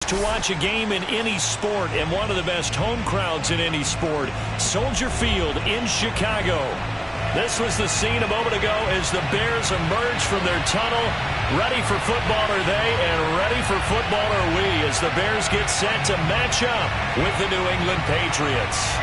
to watch a game in any sport and one of the best home crowds in any sport. Soldier Field in Chicago. This was the scene a moment ago as the Bears emerged from their tunnel. Ready for football are they, and ready for football are we as the Bears get set to match up with the New England Patriots.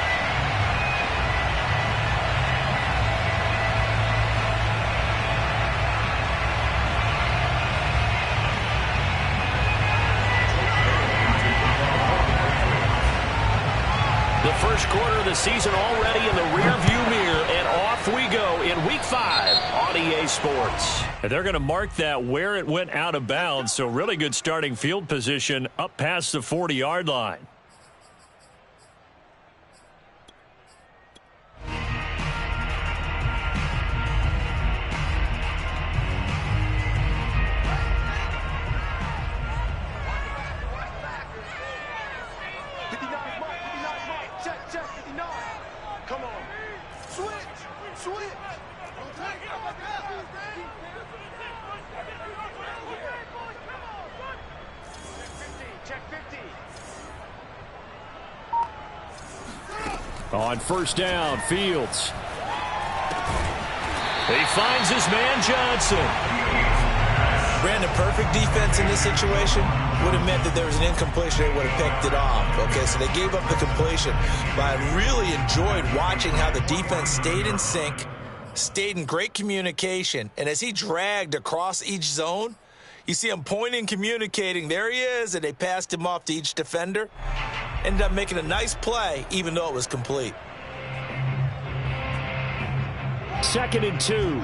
The first quarter of the season already in the rearview mirror, and off we go in Week 5 on EA Sports. And they're going to mark that where it went out of bounds, so really good starting field position up past the 40-yard line. On first down, Fields. He finds his man, Johnson. Brandon, perfect defense in this situation would have meant that there was an incompletion. They would have picked it off. Okay, so they gave up the completion. But I really enjoyed watching how the defense stayed in sync, stayed in great communication. And as he dragged across each zone, you see him pointing, communicating. There he is, and they passed him off to each defender. Ended up making a nice play, even though it was complete. 2nd and 2.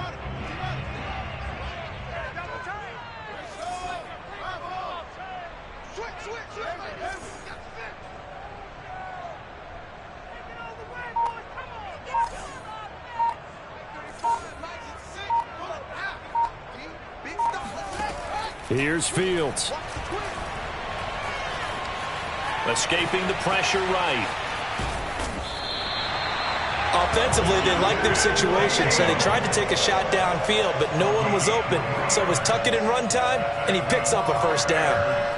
Here's Fields. Escaping the pressure right. Offensively, they liked their situation, so they tried to take a shot downfield, but no one was open. So it was tuck it and run time, and he picks up a first down.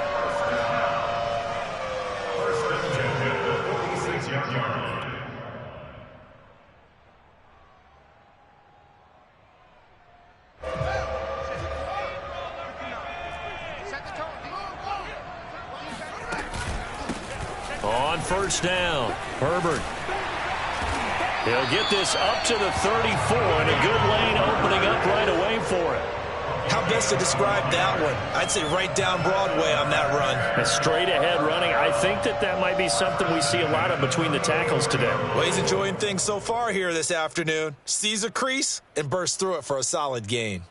On first down, Herbert. He'll get this up to the 34, and a good lane opening up right away for him. How best to describe that one? I'd say right down Broadway on that run. A straight ahead running. I think that might be something we see a lot of between the tackles today. Well, he's enjoying things so far here this afternoon. Sees a crease and bursts through it for a solid gain.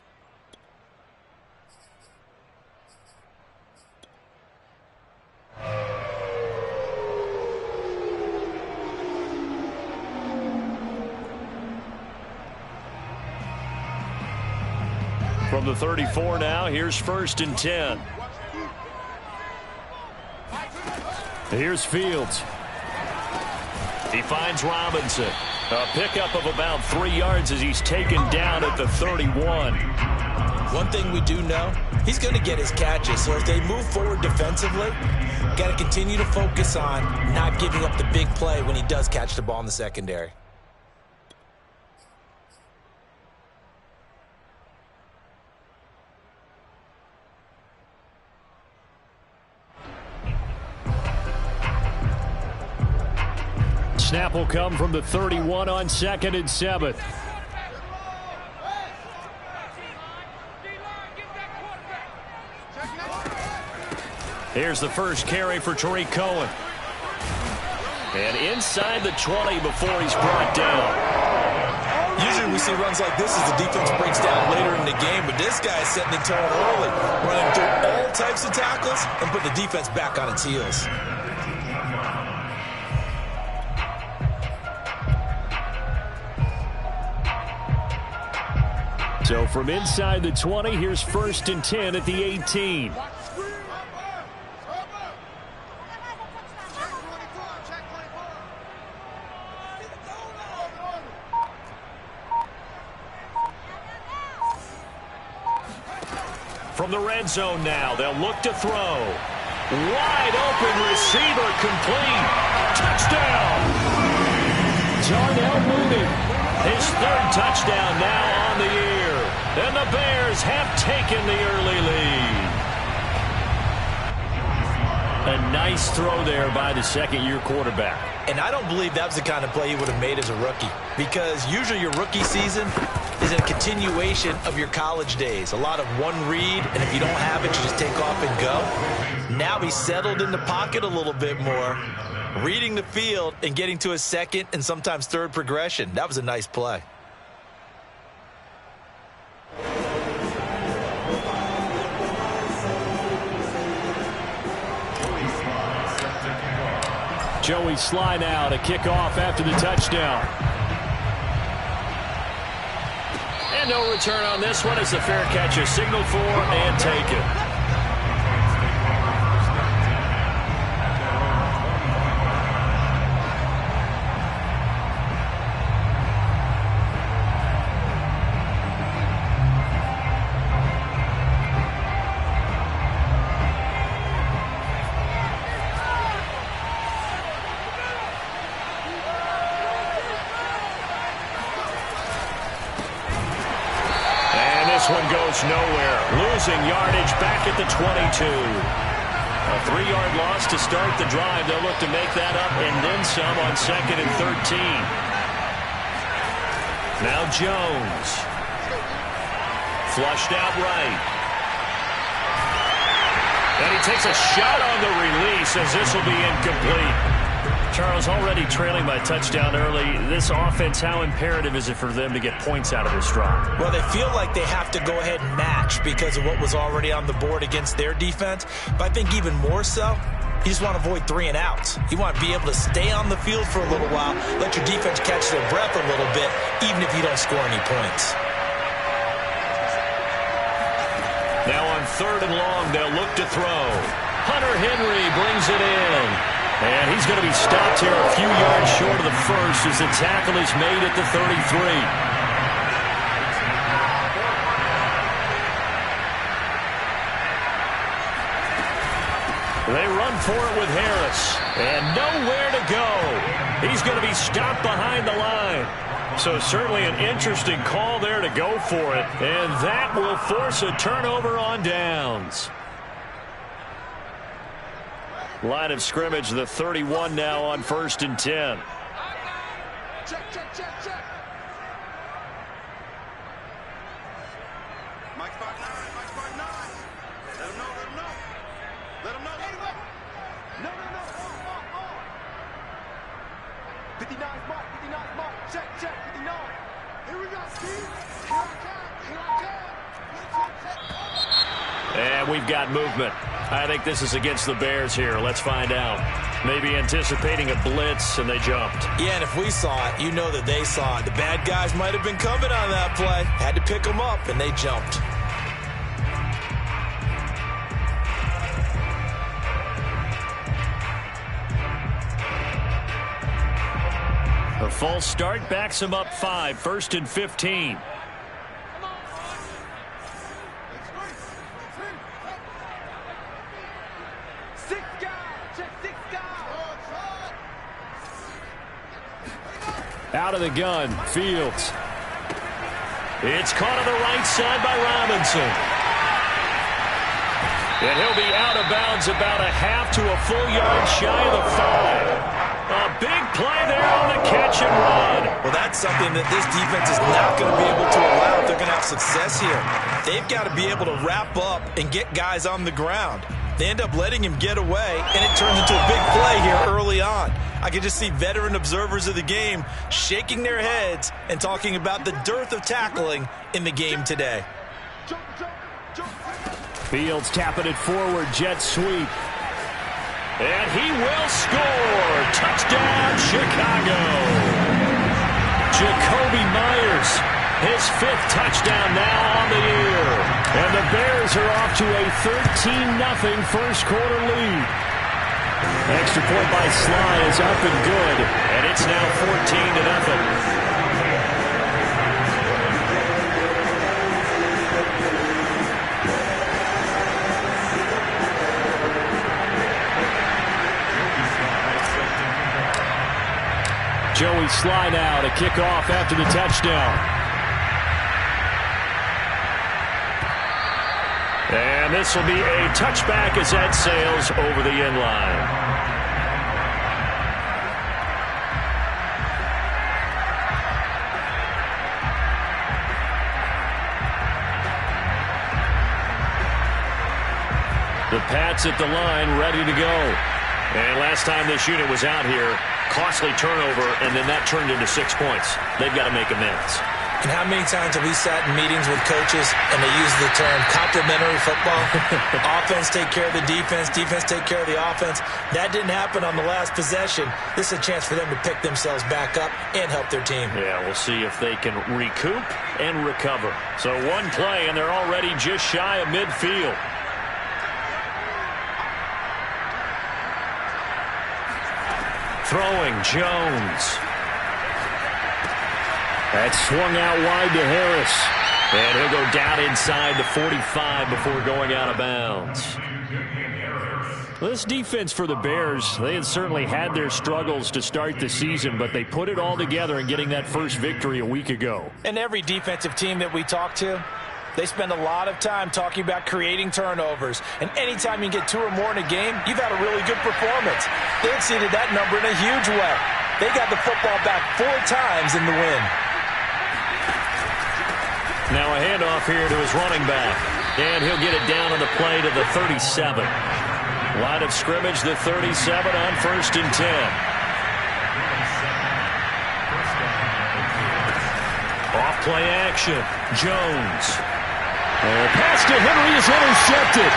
From the 34 now, here's 1st and 10. Here's Fields. He finds Robinson. A pickup of about 3 yards as he's taken down at the 31. One thing we do know, he's going to get his catches. So if they move forward defensively, got to continue to focus on not giving up the big play when he does catch the ball in the secondary. Snap will come from the 31 on 2nd and 7. Here's the first carry for Tariq Cohen. And inside the 20 before he's brought down. Usually we see runs like this as the defense breaks down later in the game, but this guy is setting the tone early, running through all types of tackles and put the defense back on its heels. So from inside the 20, here's 1st and 10 at the 18. From the red zone now, they'll look to throw. Wide open receiver complete. Touchdown. Darnell Mooney. His third touchdown now on the year. And the Bears have taken the early lead. A nice throw there by the second-year quarterback. And I don't believe that was the kind of play he would have made as a rookie, because usually your rookie season is a continuation of your college days. A lot of one read, and if you don't have it, you just take off and go. Now he's settled in the pocket a little bit more, reading the field and getting to his second and sometimes third progression. That was a nice play. Joey Sly now to kick off after the touchdown. And no return on this one as the fair catch is signaled for and taken. This one goes nowhere. Losing yardage back at the 22. A 3-yard loss to start the drive. They'll look to make that up and then some on 2nd and 13. Now Jones. Flushed out right. And he takes a shot on the release as this will be incomplete. Charles, already trailing by touchdown early. This offense, how imperative is it for them to get points out of this drive? Well, they feel like they have to go ahead and match because of what was already on the board against their defense. But I think even more so, you just want to avoid 3 and outs. You want to be able to stay on the field for a little while, let your defense catch their breath a little bit, even if you don't score any points. Now on 3rd and long, they'll look to throw. Hunter Henry brings it in. And he's going to be stopped here a few yards short of the first as the tackle is made at the 33. They run for it with Harris. And nowhere to go. He's going to be stopped behind the line. So certainly an interesting call there to go for it. And that will force a turnover on downs. Line of scrimmage, the 31 now on 1st and 10. Check. Mike's 5'9", Mike's 5'9". Let him know. Let him know. Anyway. No. 59's Mike. Check. 59. Here we go, Steve. Here I come. And we've got movement. I think this is against the Bears here. Let's find out. Maybe anticipating a blitz, and they jumped. Yeah, and if we saw it, you know that they saw it. The bad guys might have been coming on that play. Had to pick them up, and they jumped. A false start backs him up 5, 1st and 15. Out of the gun, Fields. It's caught on the right side by Robinson. And he'll be out of bounds about a half to a full yard shy of the 5. A big play there on the catch and run. Well, that's something that this defense is not going to be able to allow if they're going to have success here. They've got to be able to wrap up and get guys on the ground. They end up letting him get away, and it turns into a big play here early on. I can just see veteran observers of the game shaking their heads and talking about the dearth of tackling in the game today. Fields tapping it forward, jet sweep. And he will score. Touchdown, Chicago. Jacoby Myers, his 5th touchdown now on the year. And the Bears are off to a 13-0 first quarter lead. Extra point by Sly is up and good. And it's now 14-0. Joey slide out, a kickoff after the touchdown. And this will be a touchback as that sails over the end line. The Pats at the line, ready to go. And last time this unit was out here, costly turnover, and then that turned into 6 points. They've got to make amends. And how many times have we sat in meetings with coaches and they use the term complementary football? Offense take care of the defense, defense take care of the offense. That didn't happen on the last possession. This is a chance for them to pick themselves back up and help their team. Yeah, we'll see if they can recoup and recover. So one play, and they're already just shy of midfield. Throwing, Jones. That's swung out wide to Harris. And he'll go down inside the 45 before going out of bounds. Well, this defense for the Bears, they had certainly had their struggles to start the season, but they put it all together in getting that first victory a week ago. And every defensive team that we talk to, they spend a lot of time talking about creating turnovers. And anytime you get 2 or more in a game, you've had a really good performance. They exceeded that number in a huge way. They got the football back 4 times in the win. Now a handoff here to his running back. And he'll get it down on the play to the 37. Line of scrimmage, the 37 on 1st and 10. Off play action. Jones. Pass to Henry is intercepted.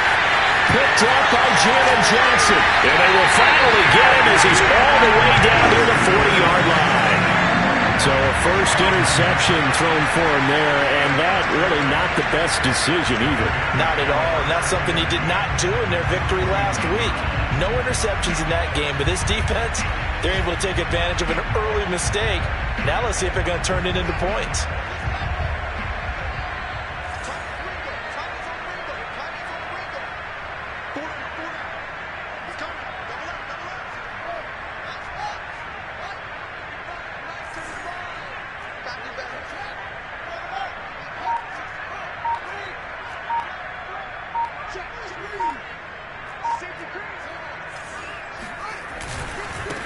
Picked up by Janet Johnson. And they will finally get him as he's all the way down near the 40-yard line. So a first interception thrown for him there, and that really not the best decision either. Not at all, and that's something he did not do in their victory last week. No interceptions in that game, but this defense, they're able to take advantage of an early mistake. Now let's see if they're going to turn it into points.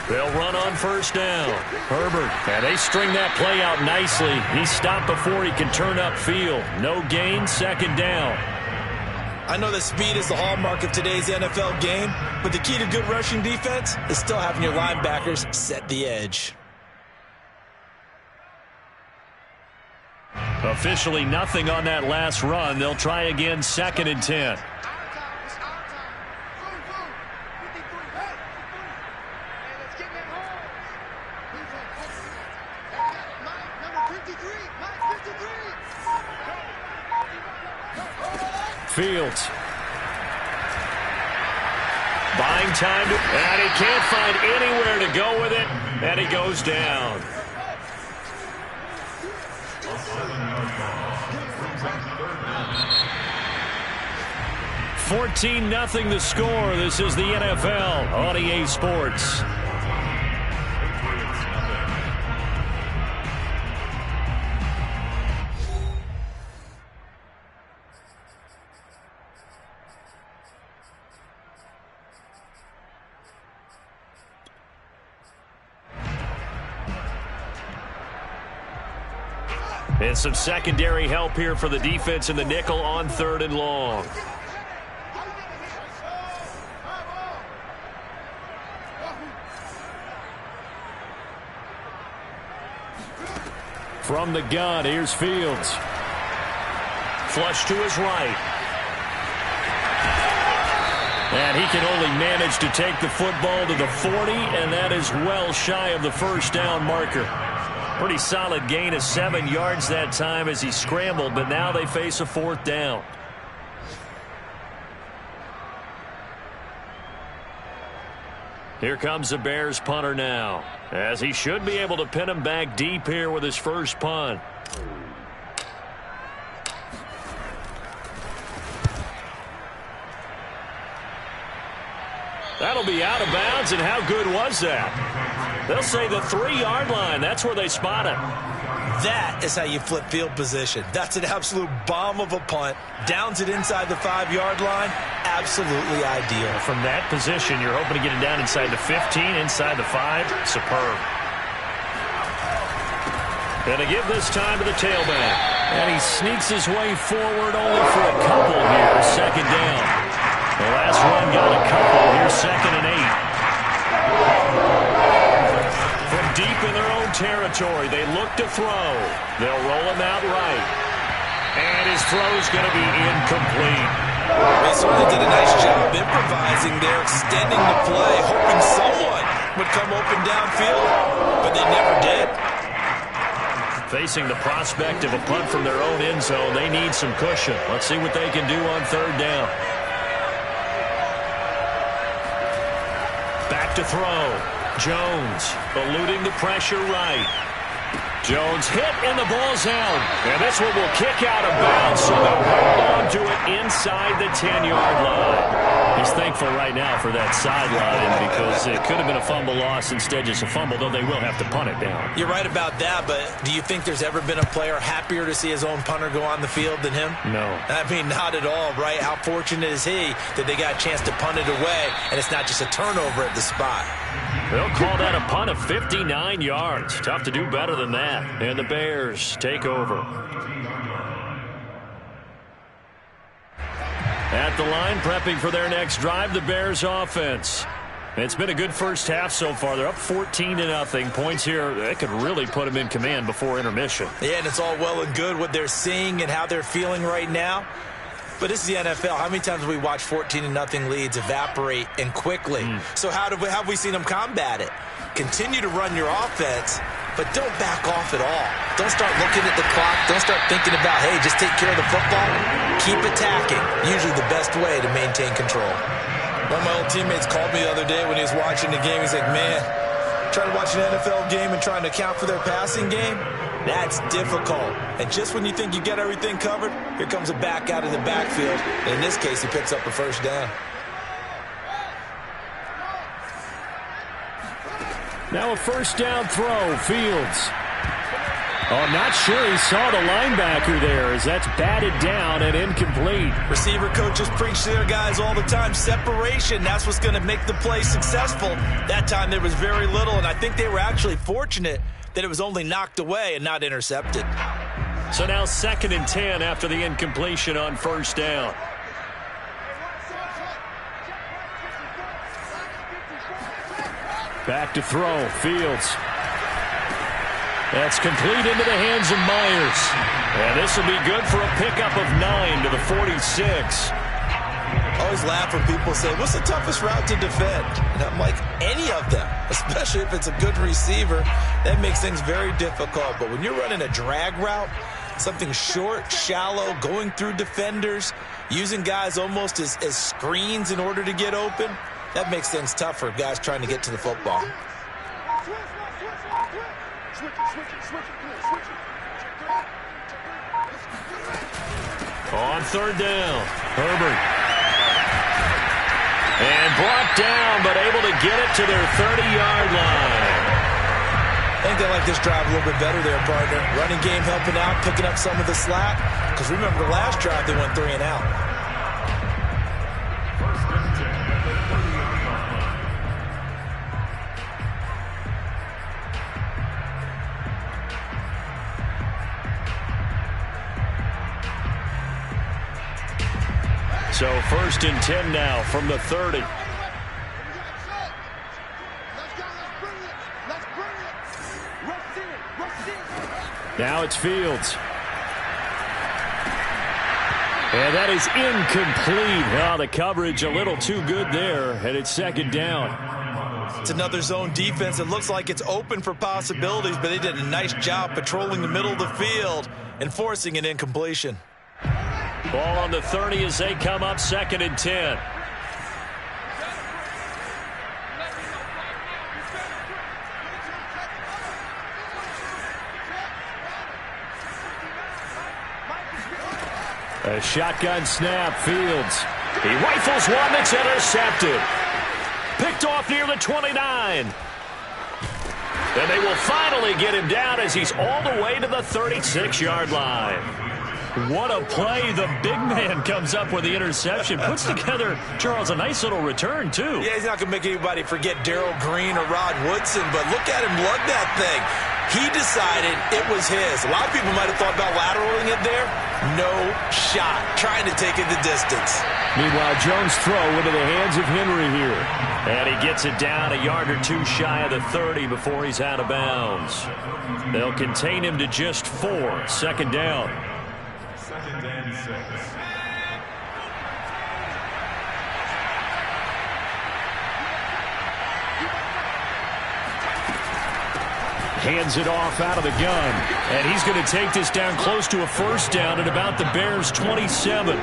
They'll run on first down. Herbert, and they string that play out nicely. He stopped before he can turn upfield. No gain, 2nd down. I know that speed is the hallmark of today's NFL game, but the key to good rushing defense is still having your linebackers set the edge. Officially nothing on that last run. They'll try again, 2nd and 10. Fields. Buying time, and he can't find anywhere to go with it, and he goes down. $14-0 the score. This is the NFL on EA Sports. And some secondary help here for the defense in the nickel on 3rd and long. From the gun, here's Fields. Flush to his right. And he can only manage to take the football to the 40, and that is well shy of the 1st down marker. Pretty solid gain of 7 yards that time as he scrambled, but now they face a 4th down. Here comes the Bears punter now, as he should be able to pin him back deep here with his first punt. That'll be out of bounds, and how good was that? They'll say the 3-yard line. That's where they spot it. That is how you flip field position. That's an absolute bomb of a punt. Downs it inside the 5-yard line. Absolutely ideal. From that position, you're hoping to get it down inside the 15, inside the 5. Superb. Gonna give this time to the tailback. And he sneaks his way forward only for a couple here. Second down. The last run got a couple. Here's 2nd and 8. From deep in their own territory, they look to throw. They'll roll him out right. And his throw's going to be incomplete. They certainly did a nice job improvising there, extending the play, hoping someone would come open downfield, but they never did. Facing the prospect of a punt from their own end zone, they need some cushion. Let's see what they can do on 3rd down. Back to throw. Jones eluding the pressure right. Jones hit and the ball's out. And this one will kick out of bounds, so they'll hold on to it inside the 10-yard line. He's thankful right now for that sideline because it could have been a fumble loss, instead just a fumble, though they will have to punt it down. You're right about that, but do you think there's ever been a player happier to see his own punter go on the field than him? No. I mean, not at all, right? How fortunate is he that they got a chance to punt it away, and it's not just a turnover at the spot. They'll call that a punt of 59 yards. Tough to do better than that. And the Bears take over. At the line, prepping for their next drive, the Bears offense. It's been a good first half so far. They're up 14-0. Points here, they could really put them in command before intermission. Yeah, and it's all well and good what they're seeing and how they're feeling right now. But this is the NFL. How many times have we watched 14-0 leads evaporate and quickly? So how have we seen them combat it? Continue to run your offense, but don't back off at all. Don't start looking at the clock. Don't start thinking about, hey, just take care of the football. Keep attacking. Usually the best way to maintain control. One of my old teammates called me the other day when he was watching the game. He's like, man, trying to watch an NFL game and trying to account for their passing game, that's difficult. And just when you think you get everything covered, here comes a back out of the backfield. And in this case, he picks up the first down. Now a first down throw, Fields. Oh, I'm not sure he saw the linebacker there as that's batted down and incomplete. Receiver coaches preach to their guys all the time. Separation, that's what's going to make the play successful. That time there was very little, and I think they were actually fortunate that it was only knocked away and not intercepted. So now 2nd and 10 after the incompletion on first down. Back to throw, Fields. That's complete into the hands of Myers. And this will be good for a pickup of 9 to the 46. I always laugh when people say, what's the toughest route to defend? And I'm like, any of them, especially if it's a good receiver. That makes things very difficult. But when you're running a drag route, something short, shallow, going through defenders, using guys almost as screens in order to get open, that makes things tough for guys trying to get to the football. On 3rd down, Herbert. And brought down, but able to get it to their 30-yard line. I think they like this drive a little bit better there, partner. Running game helping out, picking up some of the slack. Because remember the last drive, they went 3 and out. So 1st and 10 now from the 30. Now it's Fields. And that is incomplete. Oh, the coverage a little too good there, and it's 2nd down. It's another zone defense. It looks like it's open for possibilities, but they did a nice job patrolling the middle of the field and forcing an incompletion. Ball on the 30 as they come up 2nd and 10. A shotgun snap, Fields. He rifles one that's intercepted. Picked off near the 29. And they will finally get him down as he's all the way to the 36-yard line. What a play. The big man comes up with the interception. Puts together, Charles, a nice little return, too. Yeah, he's not going to make anybody forget Darryl Green or Rod Woodson, but look at him lug that thing. He decided it was his. A lot of people might have thought about lateraling it there. No shot. Trying to take it the distance. Meanwhile, Jones' throw into the hands of Henry here. And he gets it down a yard or two shy of the 30 before he's out of bounds. They'll contain him to just 4. Second down. Second and 6. Hands it off out of the gun. And he's going to take this down close to a first down at about the Bears' 27.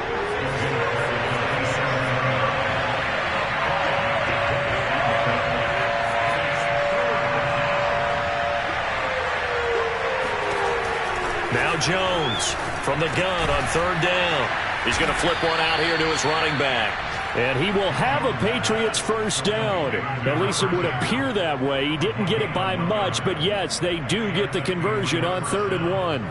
Now Jones from the gun on third down. He's going to flip one out here to his running back. And he will have a Patriots first down. At least it would appear that way. He didn't get it by much, but yes, they do get the conversion on 3rd and 1.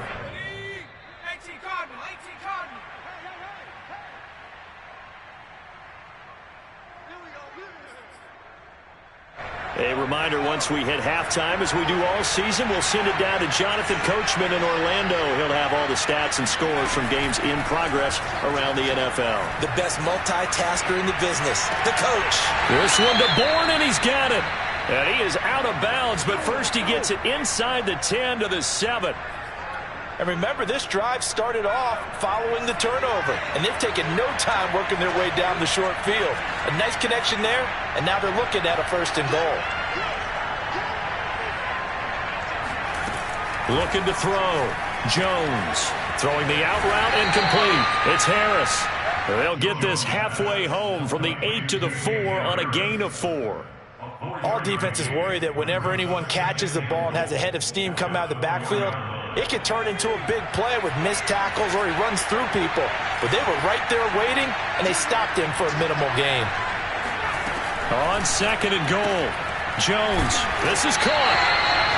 A reminder, once we hit halftime, as we do all season, we'll send it down to Jonathan Coachman in Orlando. He'll have all the stats and scores from games in progress around the NFL. The best multitasker in the business, the coach. This one to Bourne, and he's got it. And he is out of bounds, but first he gets it inside the 10 to the 7. And remember, this drive started off following the turnover, and they've taken no time working their way down the short field. A nice connection there, and now they're looking at a 1st and goal. Looking to throw. Jones throwing the out route, incomplete. It's Harris. They'll get this halfway home from the 8 to the 4 on a gain of 4. All defenses worry that whenever anyone catches the ball and has a head of steam come out of the backfield, it can turn into a big play with missed tackles or he runs through people. But they were right there waiting, and they stopped him for a minimal gain. On 2nd and goal, Jones. This is caught.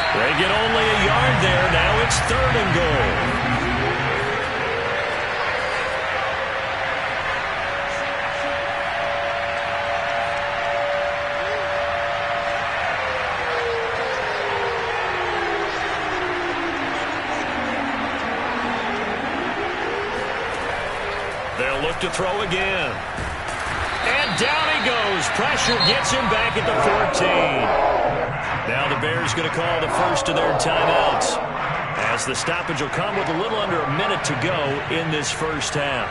They get only a yard there. Now it's 3rd and goal. They'll look to throw again. And down he goes. Pressure gets him back at the 14. Now the Bears going to call the first of their timeouts, as the stoppage will come with a little under a minute to go in this first half.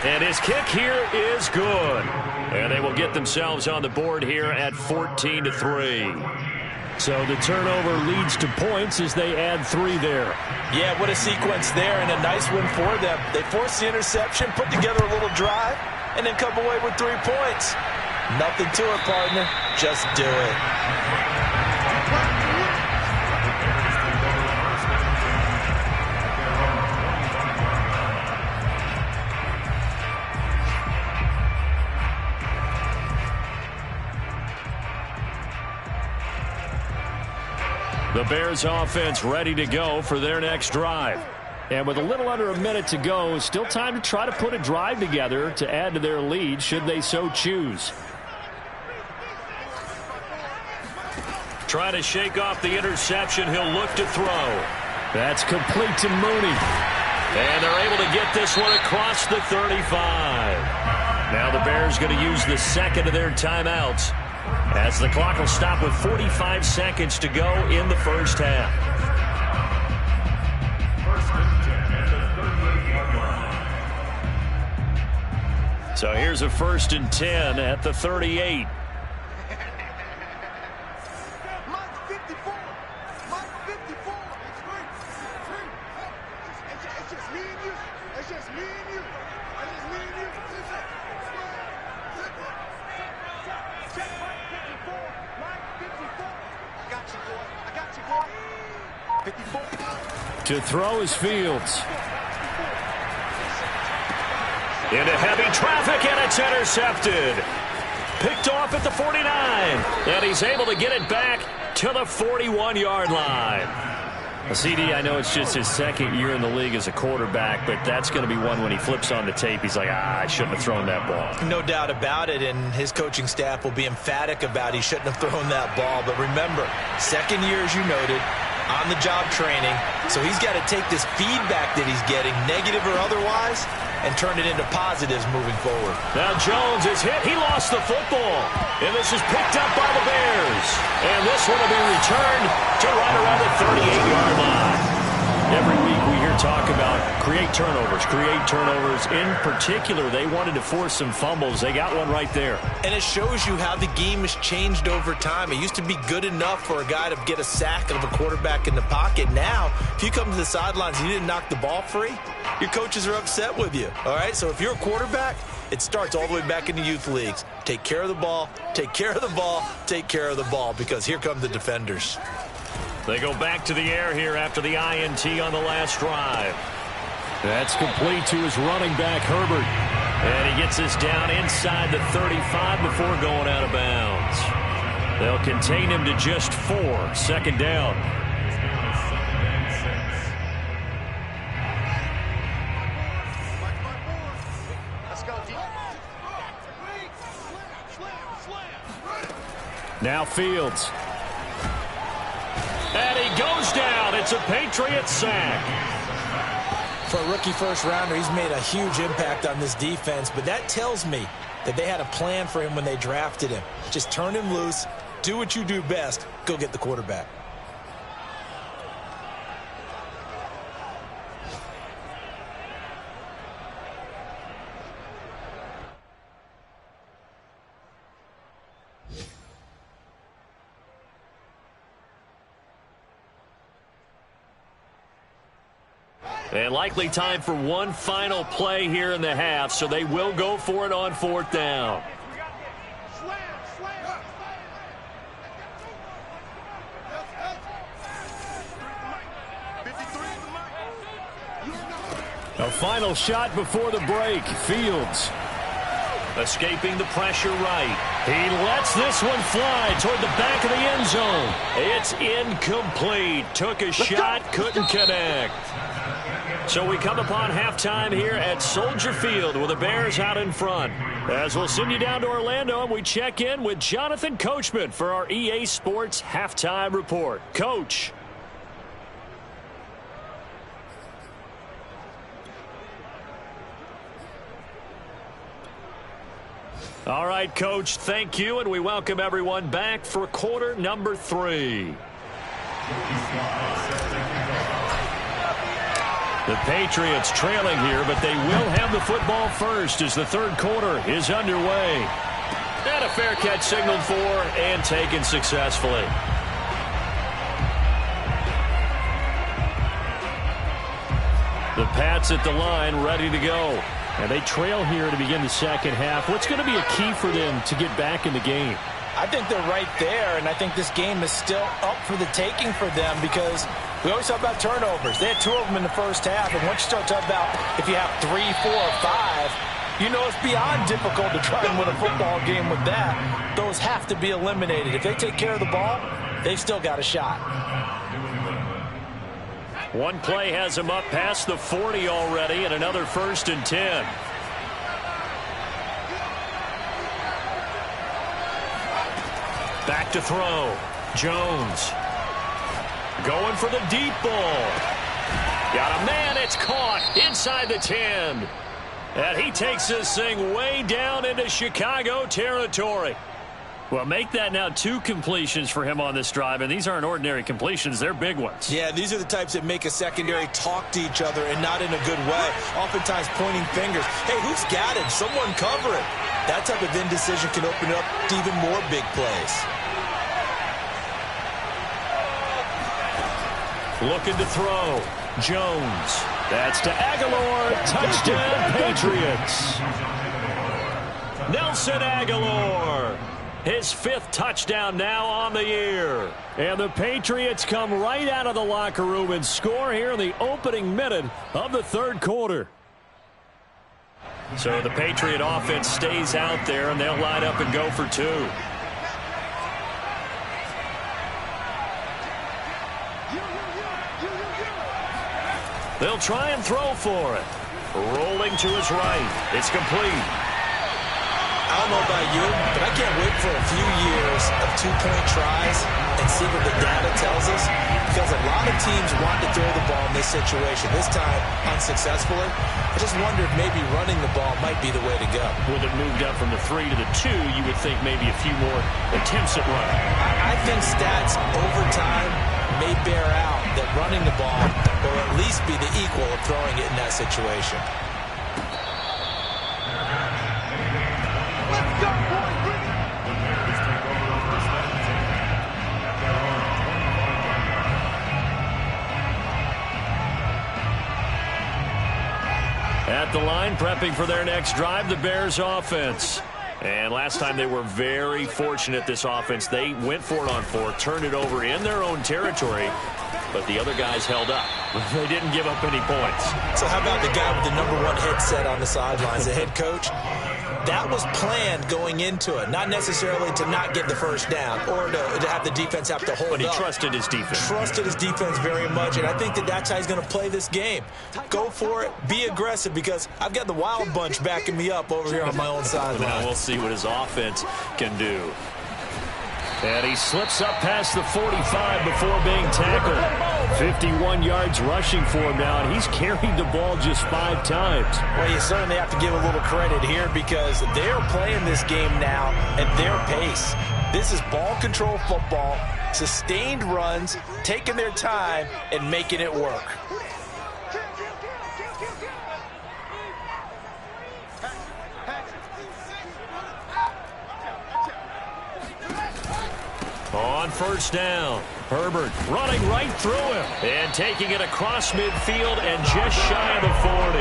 And his kick here is good. And they will get themselves on the board here at 14-3. So the turnover leads to points as they add 3 there. Yeah, what a sequence there, and a nice win for them. They forced the interception, put together a little drive, and then come away with 3 points. Nothing to it, partner. Just do it. The Bears offense ready to go for their next drive. And with a little under a minute to go, still time to try to put a drive together to add to their lead should they so choose. Trying to shake off the interception. He'll look to throw. That's complete to Mooney. And they're able to get this one across the 35. Now the Bears going to use the second of their timeouts, as the clock will stop with 45 seconds to go in the first half. So here's a 1st and 10 at the 38. To throw is Fields. Into heavy traffic, and it's intercepted. Picked off at the 49, and he's able to get it back to the 41-yard line. CD, I know it's just his second year in the league as a quarterback, but that's going to be one when he flips on the tape, he's like, I shouldn't have thrown that ball. No doubt about it, and his coaching staff will be emphatic about he shouldn't have thrown that ball. But remember, second year, as you noted, on-the-job training, so he's got to take this feedback that he's getting, negative or otherwise, and turn it into positives moving forward. Now Jones is hit. He lost the football. And this is picked up by the Bears. And this one will be returned to right around the 38-yard line. Every week we hear talk about create turnovers. In particular, they wanted to force some fumbles. They got one right there. And it shows you how the game has changed over time. It used to be good enough for a guy to get a sack of a quarterback in the pocket. Now, if you come to the sidelines and you didn't knock the ball free, your coaches are upset with you. All right, so if you're a quarterback, it starts all the way back in the youth leagues. Take care of the ball, take care of the ball, take care of the ball, because here come the defenders. They go back to the air here after the INT on the last drive. That's complete to his running back, Herbert. And he gets this down inside the 35 before going out of bounds. They'll contain him to just 4. Second down. Now Fields. And he goes down. It's a Patriots sack. For a rookie first-rounder, he's made a huge impact on this defense, but that tells me that they had a plan for him when they drafted him. Just turn him loose, do what you do best, go get the quarterback. And likely time for one final play here in the half, so they will go for it on 4th down. A final shot before the break. Fields escaping the pressure right. He lets this one fly toward the back of the end zone. It's incomplete. Took a shot, couldn't connect. So we come upon halftime here at Soldier Field with the Bears out in front. As we'll send you down to Orlando and we check in with Jonathan Coachman for our EA Sports Halftime Report. Coach. All right, Coach, thank you, and we welcome everyone back for quarter number 3. The Patriots trailing here, but they will have the football first as the third quarter is underway. And a fair catch signaled for and taken successfully. The Pats at the line, ready to go. And they trail here to begin the second half. What's going to be a key for them to get back in the game? I think they're right there, and I think this game is still up for the taking for them because we always talk about turnovers. They had 2 of them in the first half, and once you start talking about if you have 3, 4, or 5, you know it's beyond difficult to try and win a football game with that. Those have to be eliminated. If they take care of the ball, they've still got a shot. One play has him up past the 40 already, and another 1st and 10. Back to throw. Jones. Going for the deep ball. Got a man. It's caught inside the 10. And he takes this thing way down into Chicago territory. Well, make that now 2 completions for him on this drive, and these aren't ordinary completions. They're big ones. Yeah, these are the types that make a secondary talk to each other and not in a good way. Oftentimes pointing fingers. Hey, who's got it? Someone cover it. That type of indecision can open up to even more big plays. Looking to throw. Jones. That's to Aguilar. Touchdown, Patriots. Nelson Aguilar. His 5th touchdown now on the year. And the Patriots come right out of the locker room and score here in the opening minute of the third quarter. So the Patriot offense stays out there, and they'll line up and go for 2. They'll try and throw for it. Rolling to his right. It's complete. I don't know about you, but I can't wait for a few years of 2-point tries and see what the data tells us, because a lot of teams want to throw the ball in this situation, this time unsuccessfully. I just wonder if maybe running the ball might be the way to go. With it moved up from the 3 to the 2, you would think maybe a few more attempts at running. I think stats over time may bear out that running the ball will at least be the equal of throwing it in that situation. At the line, prepping for their next drive, the Bears offense. And last time they were very fortunate, this offense. They went for it on 4, turned it over in their own territory, but the other guys held up. They didn't give up any points. So how about the guy with the #1 headset on the sidelines, the head coach? That was planned going into it, not necessarily to not get the first down or to have the defense have to hold up. But he trusted his defense. Trusted his defense very much, and I think that that's how he's going to play this game. Go for it, be aggressive, because I've got the wild bunch backing me up over here on my own sideline. Now we'll see what his offense can do. And he slips up past the 45 before being tackled. 51 yards rushing for him now, and he's carried the ball just 5 times. Well, you certainly have to give a little credit here, because they're playing this game now at their pace. This is ball control football, sustained runs, taking their time, and making it work. On first down, Herbert running right through him and taking it across midfield and just shy of the 40.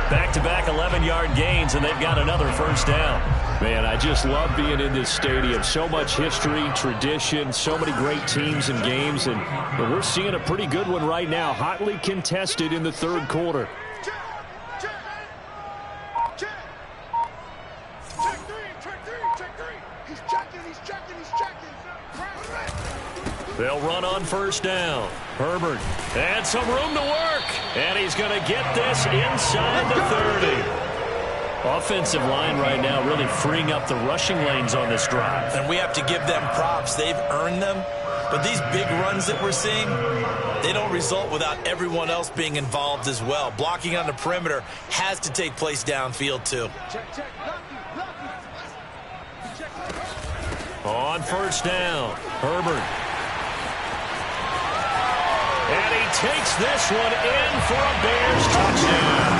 Back-to-back 11-yard gains, and they've got another first down. Man, I just love being in this stadium. So much history, tradition, so many great teams and games, and we're seeing a pretty good one right now, hotly contested in the third quarter. They'll run on first down. Herbert, and some room to work. And he's going to get this inside the 30. Offensive line right now really freeing up the rushing lanes on this drive. And we have to give them props. They've earned them. But these big runs that we're seeing, they don't result without everyone else being involved as well. Blocking on the perimeter has to take place downfield too. On first down, Herbert. And he takes this one in for a Bears touchdown.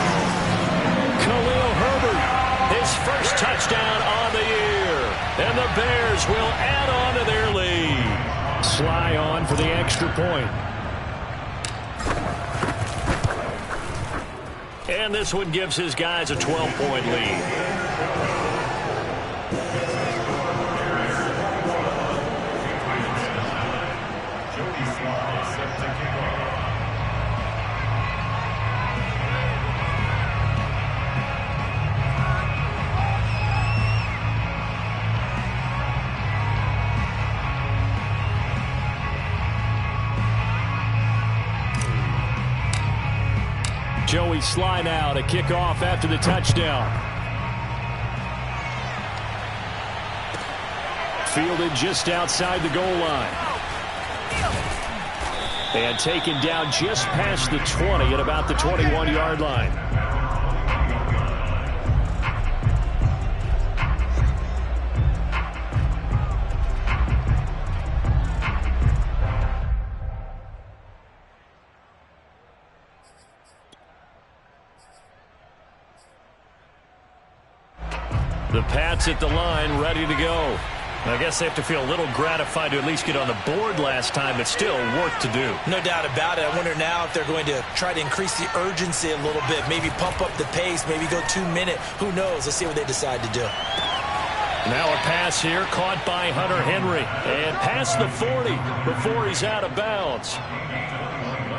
Khalil Herbert, his first touchdown on the year. And the Bears will add on to their lead. Sly on for the extra point. And this one gives his guys a 12-point lead. Joey slide out, a kickoff after the touchdown. Fielded just outside the goal line. And taken down just past the 20 at about the 21-yard line. The Pats at the line, ready to go. I guess they have to feel a little gratified to at least get on the board last time, but still work to do. No doubt about it. I wonder now if they're going to try to increase the urgency a little bit, maybe pump up the pace, maybe go 2-minute. Who knows? Let's see what they decide to do. Now a pass here, caught by Hunter Henry. And past the 40 before he's out of bounds.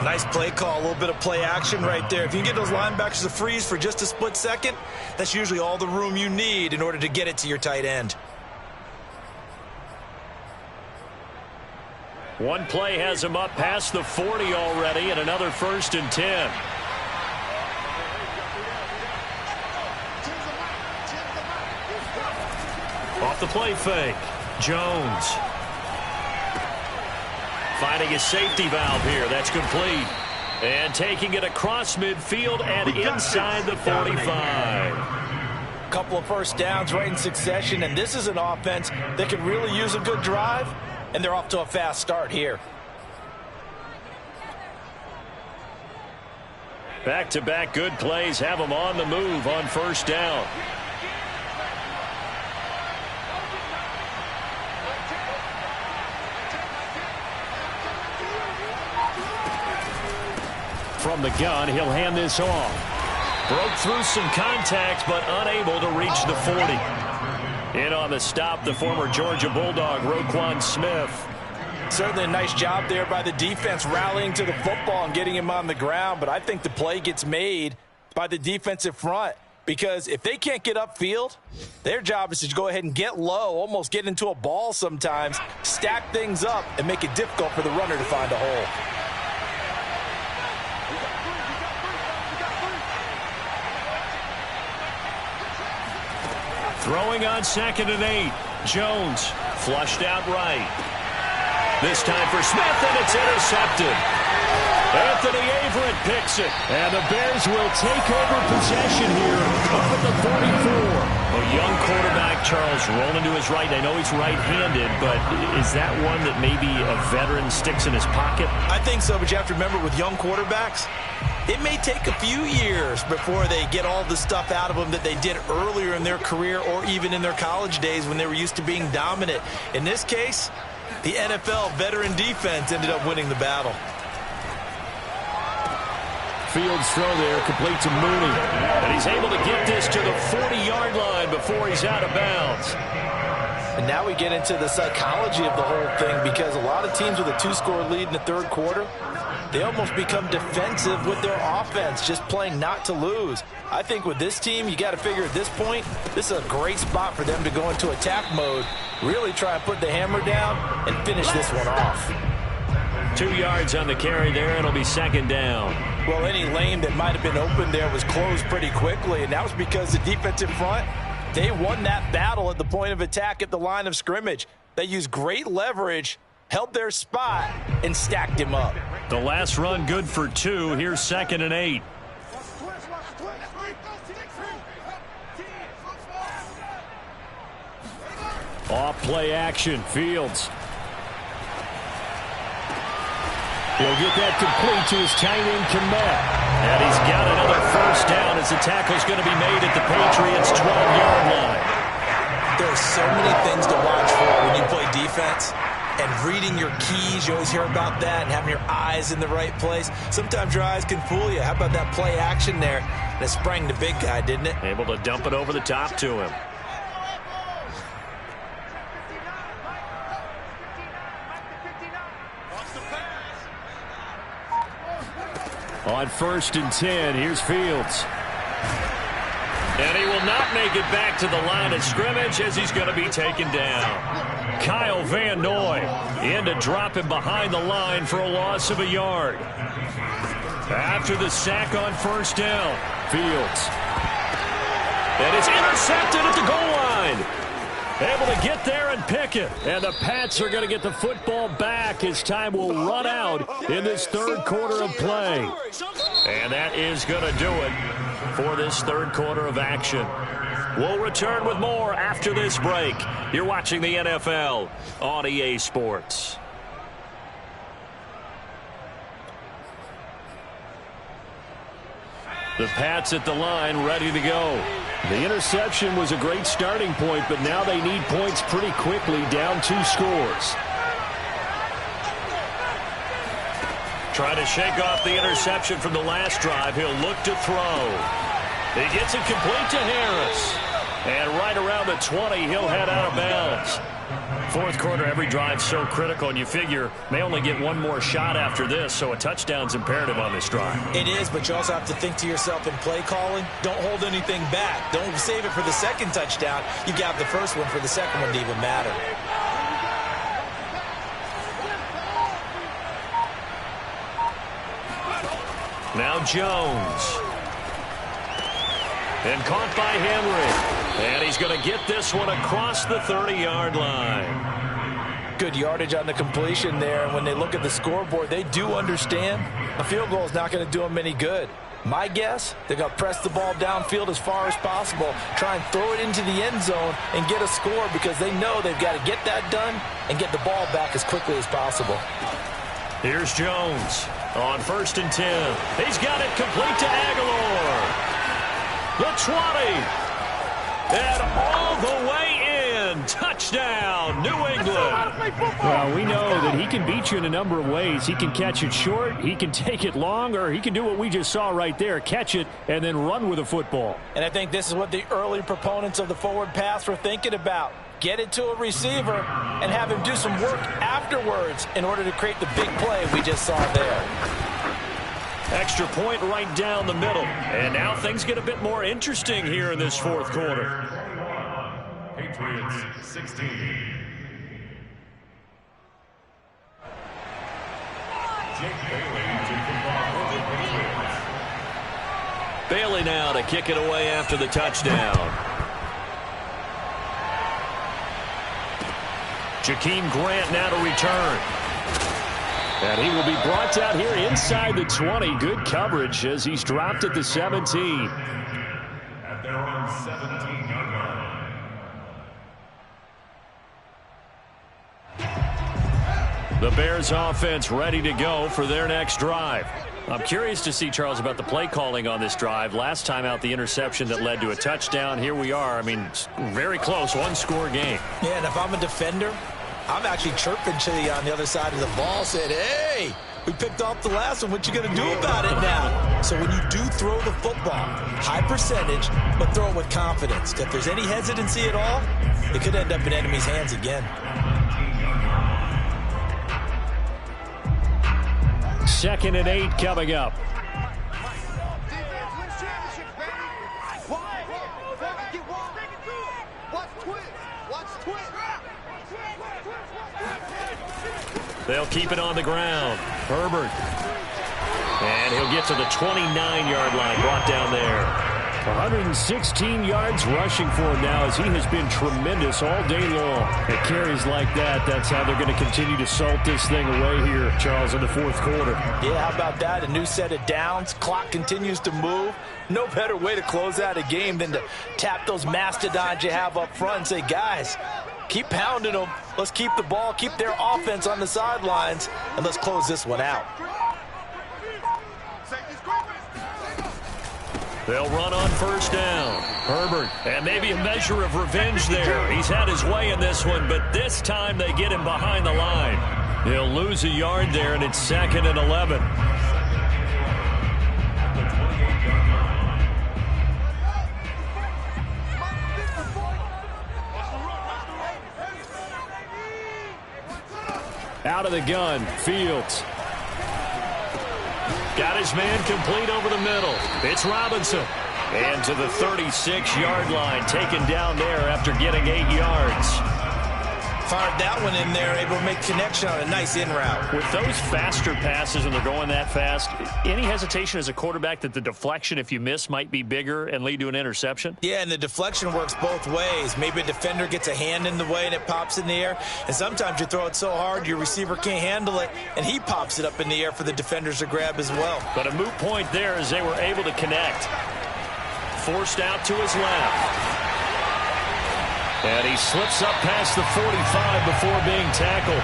Nice play call, a little bit of play action right there. If you can get those linebackers to freeze for just a split second, that's usually all the room you need in order to get it to your tight end. One play has him up past the 40 already, and another 1st and 10. Off the play fake, Jones. Finding a safety valve here. That's complete. And taking it across midfield and inside the 45. Couple of first downs right in succession, and this is an offense that could really use a good drive, and they're off to a fast start here. Back-to-back good plays have them on the move on 1st down. From the gun, he'll hand this off. Broke through some contact, but unable to reach the 40. In on the stop, the former Georgia Bulldog, Roquan Smith. Certainly a nice job there by the defense rallying to the football and getting him on the ground, but I think the play gets made by the defensive front because if they can't get upfield, their job is to go ahead and get low, almost get into a ball sometimes, stack things up, and make it difficult for the runner to find a hole. Throwing on 2nd and 8. Jones flushed out right. This time for Smith, and it's intercepted. Anthony Averett picks it, and the Bears will take over possession here up at the 44. A young quarterback, Charles, rolling to his right. I know he's right-handed, but is that one that maybe a veteran sticks in his pocket? I think so, but you have to remember with young quarterbacks, it may take a few years before they get all the stuff out of them that they did earlier in their career or even in their college days when they were used to being dominant. In this case, the NFL veteran defense ended up winning the battle. Fields throw there, complete to Mooney. And he's able to get this to the 40-yard line before he's out of bounds. And now we get into the psychology of the whole thing because a lot of teams with a 2-score lead in the 3rd quarter, they almost become defensive with their offense, just playing not to lose. I think with this team, you got to figure at this point, this is a great spot for them to go into attack mode, really try and put the hammer down and finish this one off. 2 yards on the carry there, and it'll be 2nd down. Well, any lane that might have been open there was closed pretty quickly, and that was because the defensive front, they won that battle at the point of attack at the line of scrimmage. They used great leverage, held their spot, and stacked him up. The last run good for 2. Here's 2nd and 8. Off play action, Fields. He'll get that complete to his tight end, Kmet. And he's got another 1st down as the tackle's going to be made at the Patriots' 12-yard line. There are so many things to watch for when you play defense. And reading your keys, you always hear about that, and having your eyes in the right place. Sometimes your eyes can fool you. How about that play action there? And it sprang the big guy, didn't it? Able to dump it over the top to him. On 1st and 10, here's Fields. And he will not make it back to the line of scrimmage as he's going to be taken down. Kyle Van Noy in to drop him behind the line for a loss of a yard. After the sack on 1st down, Fields. And it's intercepted at the goal line. Able to get there and pick it. And the Pats are going to get the football back as time will run out in this 3rd quarter of play. And that is going to do it for this 3rd quarter of action. We'll return with more after this break. You're watching the NFL on EA Sports. The Pats at the line, ready to go. The interception was a great starting point, but now they need points pretty quickly, down 2 scores. Trying to shake off the interception from the last drive. He'll look to throw. He gets it complete to Harris. And right around the 20, he'll head out of bounds. Fourth quarter, every drive so critical, and you figure may only get one more shot after this, so a touchdown's imperative on this drive. It is, but you also have to think to yourself in play calling, don't hold anything back. Don't save it for the second touchdown. You got the first one for the second one to even matter. Now Jones. And caught by Henry. And he's going to get this one across the 30-yard line. Good yardage on the completion there. And when they look at the scoreboard, they do understand a field goal is not going to do them any good. My guess, they're going to press the ball downfield as far as possible, try and throw it into the end zone and get a score because they know they've got to get that done and get the ball back as quickly as possible. Here's Jones on 1st and 10. He's got it complete to Aguilar. The 20. And all the way in. Touchdown, New England. Well, we know that he can beat you in a number of ways. He can catch it short, he can take it long, or he can do what we just saw right there, catch it and then run with a football. And I think this is what the early proponents of the forward pass were thinking about. Get it to a receiver and have him do some work afterwards in order to create the big play we just saw there. Extra point right down the middle. And now things get a bit more interesting here in this fourth quarter. Patriots 16. Jake Bailey to kick off for the Patriots. Bailey now to kick it away after the touchdown. Jakeem Grant now to return. And he will be brought down here inside the 20. Good coverage as he's dropped at the 17. At their own 17-yard line. The Bears offense ready to go for their next drive. I'm curious to see, Charles, about the play calling on this drive. Last time out, the interception that led to a touchdown. Here we are. I mean, very close, one-score game. Yeah, and if I'm a defender, I'm actually chirping to you on the other side of the ball, said, hey, we picked off the last one. What you going to do about it now? So when you do throw the football, high percentage, but throw it with confidence. If there's any hesitancy at all, it could end up in enemy's hands again. 2nd and 8 coming up. They'll keep it on the ground. Herbert. And he'll get to the 29-yard line, brought down there. 116 yards rushing for him now as he has been tremendous all day long. At carries like that, that's how they're going to continue to salt this thing away here, Charles, in the fourth quarter. Yeah, how about that? A new set of downs. Clock continues to move. No better way to close out a game than to tap those mastodons you have up front and say, guys, keep pounding them. Let's keep the ball, keep their offense on the sidelines, and let's close this one out. They'll run on 1st down. Herbert, and maybe a measure of revenge there. He's had his way in this one, but this time they get him behind the line. He'll lose a yard there, and it's 2nd and 11. Out of the gun, Fields. Got his man complete over the middle. It's Robinson. And to the 36-yard line, taken down there after getting 8 yards. Fired that one in there, able to make connection on a nice in route. With those faster passes and they're going that fast, any hesitation as a quarterback that the deflection, if you miss, might be bigger and lead to an interception? Yeah, and the deflection works both ways. Maybe a defender gets a hand in the way and it pops in the air. And sometimes you throw it so hard your receiver can't handle it, and he pops it up in the air for the defenders to grab as well. But a moot point there as they were able to connect. Forced out to his left. And he slips up past the 45 before being tackled.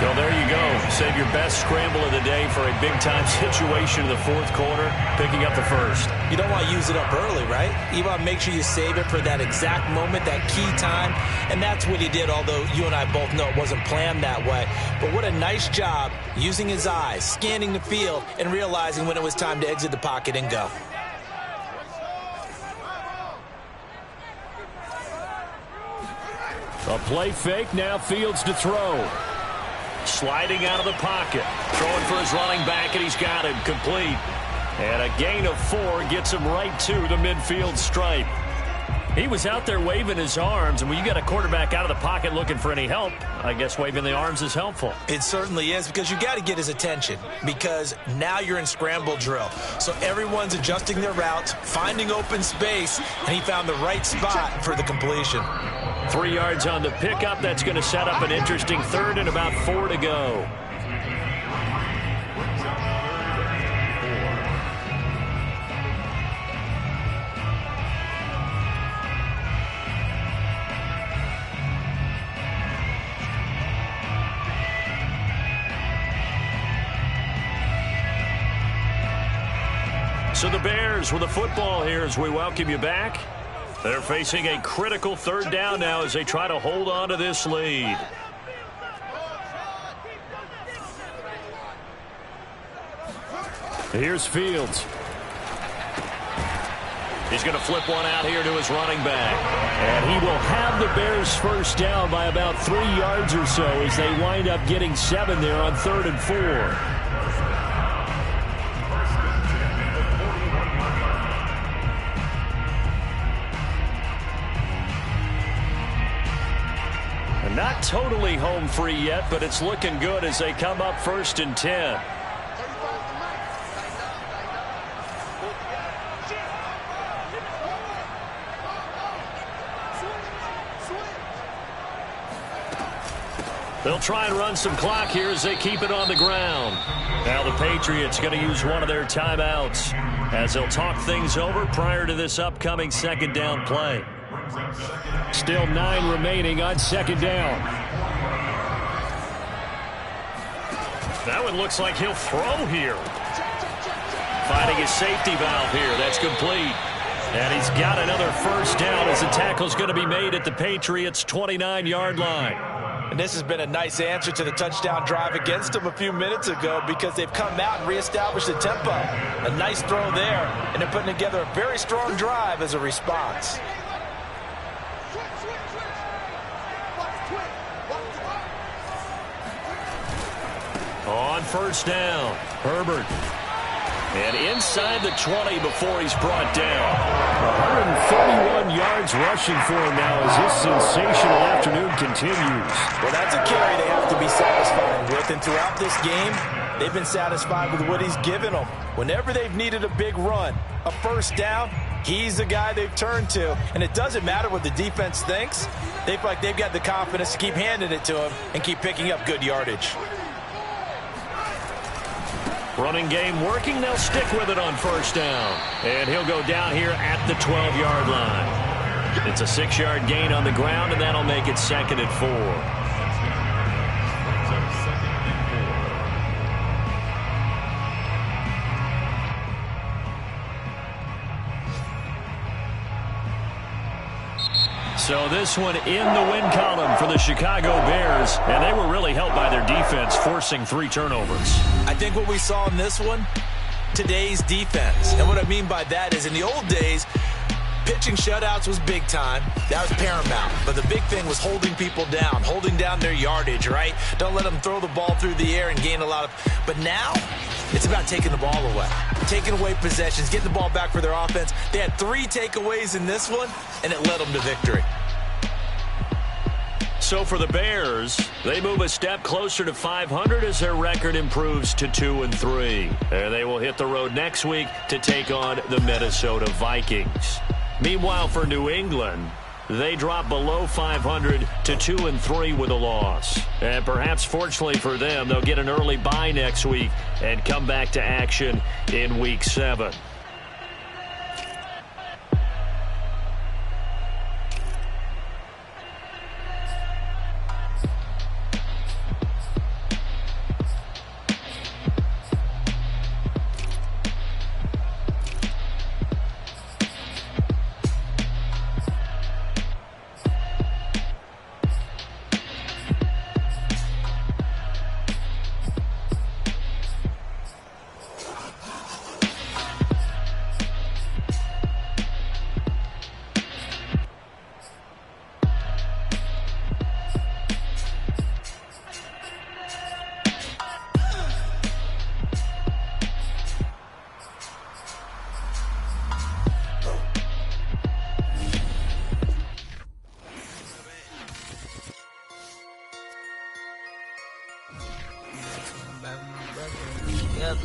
So there you go. Save your best scramble of the day for a big-time situation in the fourth quarter, picking up the first. You don't want to use it up early, right? You want to make sure you save it for that exact moment, that key time. And that's what he did, although you and I both know it wasn't planned that way. But what a nice job using his eyes, scanning the field, and realizing when it was time to exit the pocket and go. A play fake, now Fields to throw. Sliding out of the pocket. Throwing for his running back, and he's got him complete. And a gain of 4 gets him right to the midfield stripe. He was out there waving his arms, and when you got a quarterback out of the pocket looking for any help, I guess waving the arms is helpful. It certainly is, because you got to get his attention, because now you're in scramble drill. So everyone's adjusting their routes, finding open space, and he found the right spot for the completion. 3 yards on the pickup. That's going to set up an interesting third and about 4 to go. So the Bears with the football here as we welcome you back. They're facing a critical third down now as they try to hold on to this lead. Here's Fields. He's going to flip one out here to his running back. And he will have the Bears first down by about 3 yards or so as they wind up getting 7 there on 3rd and 4. Not totally home free yet, but it's looking good as they come up 1st and 10. They'll try and run some clock here as they keep it on the ground. Now the Patriots going to use one of their timeouts as they'll talk things over prior to this upcoming 2nd down play. Still 9 remaining on 2nd down. That one looks like he'll throw here. Finding his safety valve here. That's complete. And he's got another first down as the tackle's going to be made at the Patriots' 29-yard line. And this has been a nice answer to the touchdown drive against them a few minutes ago, because they've come out and reestablished the tempo. A nice throw there, and they're putting together a very strong drive as a response. On first down, Herbert. And inside the 20 before he's brought down. 131 yards rushing for him now as this sensational afternoon continues. Well, that's a carry they have to be satisfied with. And throughout this game, they've been satisfied with what he's given them. Whenever they've needed a big run, a first down, he's the guy they've turned to. And it doesn't matter what the defense thinks. They feel like they've got the confidence to keep handing it to him and keep picking up good yardage. Running game working. They'll stick with it on first down. And he'll go down here at the 12-yard line. It's a 6-yard gain on the ground, and that'll make it 2nd and 4. So this one in the win column for the Chicago Bears, and they were really helped by their defense, forcing 3 turnovers. I think what we saw in this one, today's defense. And what I mean by that is in the old days, pitching shutouts was big time. That was paramount. But the big thing was holding people down, holding down their yardage, right? Don't let them throw the ball through the air and gain a lot of... But now, it's about taking the ball away. Taking away possessions, getting the ball back for their offense. They had 3 takeaways in this one, and it led them to victory. So for the Bears, they move a step closer to 500 as their record improves to 2-3. And they will hit the road next week to take on the Minnesota Vikings. Meanwhile, for New England, they drop below 500 to 2-3 with a loss. And perhaps fortunately for them, they'll get an early bye next week and come back to action in Week 7.